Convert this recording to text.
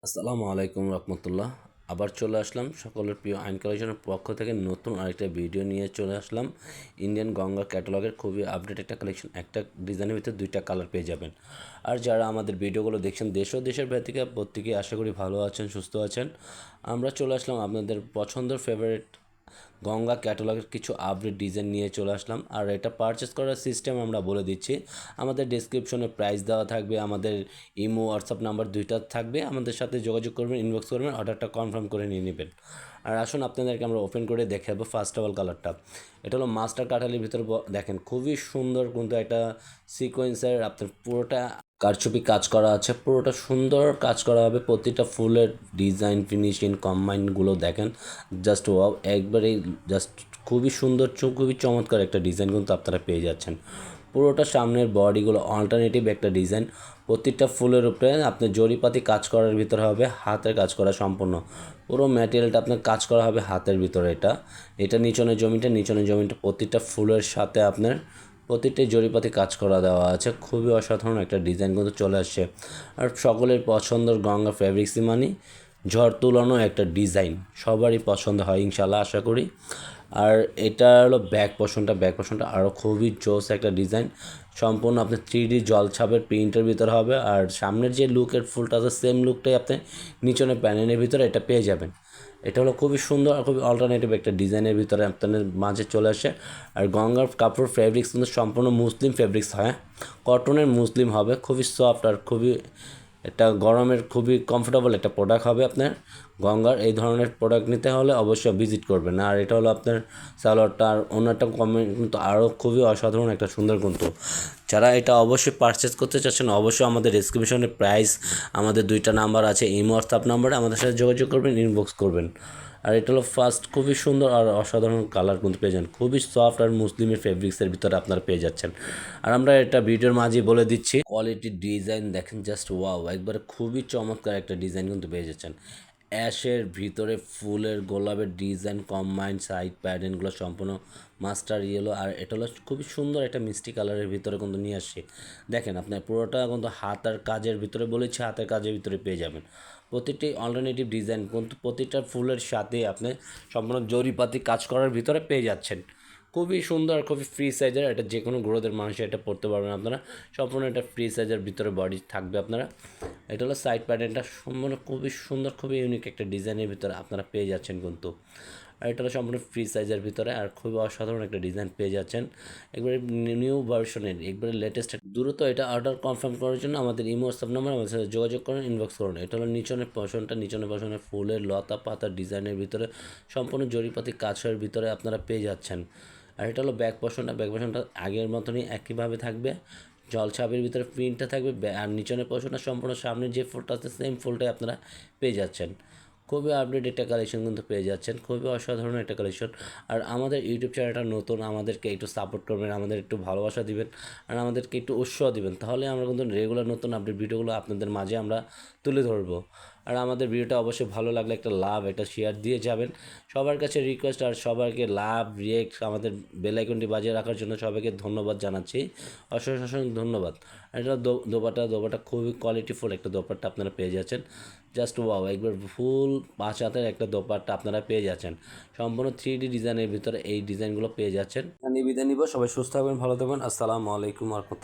আসসালামু আলাইকুম রহমতুল্লাহ। আবার চলে আসলাম সকলের প্রিয় আইন কালেকশনের পক্ষ থেকে নতুন আরেকটা ভিডিও নিয়ে চলে আসলাম। ইন্ডিয়ান গঙ্গা ক্যাটালগের খুবই আপডেট একটা কালেকশন, একটা ডিজাইনের ভিতরে দুইটা কালার পেয়ে যাবেন। আর যারা আমাদের ভিডিওগুলো দেখছেন দেশ ও দেশের বাইরে থেকে, প্রত্যেকেই আশা করি ভালো আছেন, সুস্থ আছেন। আমরা চলে আসলাম আপনাদের পছন্দের ফেভারিট গঙ্গা ক্যাটালগের কিছু আপডেট ডিজাইন নিয়ে চলে আসলাম। আর এটা পারচেস করার সিস্টেম আমরা বলে দিচ্ছি। আমাদের ডেসক্রিপশনে প্রাইস দেওয়া থাকবে, আমাদের ইমো হোয়াটসঅ্যাপ নাম্বার দুইটা থাকবে। আমাদের সাথে যোগাযোগ করবেন, ইনবক্স করবেন, অর্ডারটা কনফার্ম করে নিয়ে নেবেন। আর আসুন আপনাদেরকে আমরা ওপেন করে দেখাবো ফার্স্ট অফ অল কালারটা। এটা হলো মাস্টার কাঠালির ভিতরে দেখেন খুবই সুন্দর কিন্তু একটা সিকোয়েন্সের আপনার পুরোটা কারচুপি কাজ করা আছে, পুরোটা সুন্দর কাজ করা হবে। প্রতিটা ফুলের ডিজাইন ফিনিশিং কম্বাইনগুলো দেখেন জাস্ট ওয়াও, একবারেই জাস্ট খুবই সুন্দর, খুবই চমৎকার একটা ডিজাইন কিন্তু আপনারা পেয়ে যাচ্ছেন। পুরোটা সামনের বডিগুলো অল্টারনেটিভ একটা ডিজাইন। প্রতিটা ফুলের উপরে আপনার জরিপাতি কাজ করার ভিতরে হবে, হাতের কাজ করা সম্পূর্ণ। পুরো ম্যাটেরিয়ালটা আপনার কাজ করা হবে হাতের ভিতরে। এটা নিচনের জমিটা প্রতিটা ফুলের সাথে আপনার প্রতিটাই জরিপাতি কাজ করা দেওয়া আছে। খুবই অসাধারণ একটা ডিজাইন কিন্তু চলে আসছে। আর সকলের পছন্দের গঙ্গা ফ্যাব্রিক্সই মানে ঝড় তুলানো একটা ডিজাইন, সবারই পছন্দ হয় ইনশাল্লাহ আশা করি। আর এটা হলো ব্যাক পোর্শনটা আরও খুবই জোস একটা ডিজাইন। সম্পূর্ণ আপনার 3D জলছাপের প্রিন্টের ভিতরে হবে। আর সামনের যে লুকের ফুলটা আছে সেম লুকটাই আপনি নিচনের প্যানেলের ভিতরে এটা পেয়ে যাবেন। এটা হলো খুবই সুন্দর আর খুবই অল্টারনেটিভ একটা ডিজাইনের ভিতরে আপনাদের মাঝে চলে আসে। আর গঙ্গার কাপড় ফেব্রিক্স কিন্তু সম্পূর্ণ মুসলিম ফেব্রিক্স হয়, কটনের মুসলিম হবে, খুবই সফট আর খুবই একটা গরমের খুবই কমফোর্টেবল একটা প্রোডাক্ট হবে আপনার গঙ্গার। এই ধরনের প্রোডাক্ট নিতে হলে অবশ্যই ভিজিট করবেন। আর এটা হলো আপনার সালোয়ারটা, আর অন্যটা কমেন্ট কিন্তু আরও খুবই অসাধারণ একটা সুন্দর কিন্তু। যারা এটা অবশ্যই পারচেস করতে চাচ্ছেন অবশ্যই আমাদের ডেসক্রিপশনে প্রাইস, আমাদের দুইটা নাম্বার আছে, ইমো হোয়াটসঅ্যাপ নাম্বারে আমাদের সাথে যোগাযোগ করবেন, ইনবক্স করবেন। আর এটা হলো ফার্স্ট খুবই সুন্দর আর অসাধারণ কালার কিন্তু পেয়ে যান, খুবই সফট আর মুসলিমের ফেব্রিক্সের ভিতরে আপনারা পেয়ে যাচ্ছেন। আর আমরা এটা ভিডিওর মাঝে বলে দিচ্ছি, কোয়ালিটি ডিজাইন দেখেন জাস্ট ওয়াও, একবারে খুবই চমৎকার একটা ডিজাইন কিন্তু পেয়ে যাচ্ছেন। অ্যাশের ভিতরে ফুলের গোলাপের ডিজাইন কম্বাইন্ড, সাইড প্যাটার্নগুলো সম্পূর্ণ মাস্টার ইয়েলো। আর এটা হলো খুবই সুন্দর একটা মিষ্টি কালারের ভিতরে কিন্তু নিয়ে আসছে। দেখেন আপনার পুরোটা কিন্তু হাতের কাজের ভিতরে বলেছি, হাতের কাজের ভিতরে পেয়ে যাবেন। প্রতিটি অল্টারনেটিভ ডিজাইন কিন্তু প্রতিটা ফুলের সাথে আপনি সম্পূর্ণ জরিপাতি কাজ করার ভিতরে পেয়ে যাচ্ছেন। খুবই সুন্দর, খুবই ফ্রি সাইজের, এটা যে কোনো গ্রোথের মানুষ এটা পরতে পারবেন আপনারা। সম্পূর্ণ এটা ফ্রি সাইজের ভিতরে বডি থাকবে আপনারা। এটা হলো সাইড প্যাটার্নটা সম্পূর্ণ খুবই সুন্দর, খুবই ইউনিক একটা ডিজাইনের ভিতরে আপনারা পেয়ে যাচ্ছেন কিন্তু। আর এটা হলো সম্পূর্ণ ফ্রি সাইজের ভিতরে আর খুবই অসাধারণ একটা ডিজাইন পেয়ে যাচ্ছেন। একবারে নিউ ভার্সনের, একবারে লেটেস্ট। দ্রুত এটা অর্ডার কনফার্ম করার জন্য আমাদের ইমো হোয়াটসঅ্যাপ নাম্বার, আমাদের সাথে যোগাযোগ করুন, ইনবক্স করুন। এটা হলো নিচনের পশনের ফুলের লতা পাতার ডিজাইনের ভিতরে সম্পূর্ণ জরিপাতি কাছের ভিতরে আপনারা পেয়ে যাচ্ছেন। আর এটা হলো ব্যাক পোর্শনটা আগের মতনই একইভাবে থাকবে, জলছাপের ভিতরে প্রিন্টটা থাকবে। আর নিচনের পোর্শনটা সম্পূর্ণ সামনের যে ফুলটা আছে সেম ফুলটাই আপনারা পেয়ে যাচ্ছেন। খুবই আপডেট একটা কালেকশন কিন্তু পেয়ে যাচ্ছেন, খুবই অসাধারণ একটা কালেকশন। আর আমাদের ইউটিউব চ্যানেলটা নতুন, আমাদেরকে একটু সাপোর্ট করবেন, আমাদের একটু ভালোবাসা দিবেন, আর আমাদেরকে একটু উৎসাহ দিবেন, তাহলে আমরা কিন্তু রেগুলার নতুন আপডেট ভিডিওগুলো আপনাদের মাঝে আমরা তুলে ধরবো। আর আমাদের ভিডিওটা অবশ্যই ভালো লাগলে একটা লাভ, একটা শেয়ার দিয়ে যাবেন। সবার কাছে রিকোয়েস্ট, আর সবাইকে লাভ রিয়েক্ট আমাদের বেল আইকনটি বাজিয়ে রাখার জন্য সবাইকে ধন্যবাদ জানাচ্ছি, অসংখ্য ধন্যবাদ। আর এটা দোপাটা খুবই কোয়ালিটিফুল একটা দোপাট্টা আপনারা পেয়ে যাচ্ছেন। জাস্ট ওয়াও, একবার ফুল 5 হাতের একটা দোপাট্টা আপনারা পেয়ে যাচ্ছেন সম্পূর্ণ 3D ডিজাইনের ভিতরে। এই ডিজাইনগুলো পেয়ে যাচ্ছেন। বিদায় নিব, সবাই সুস্থ থাকবেন, ভালো থাকবেন। আসসালামু আলাইকুম ওয়া রাহমাতুল্লাহ।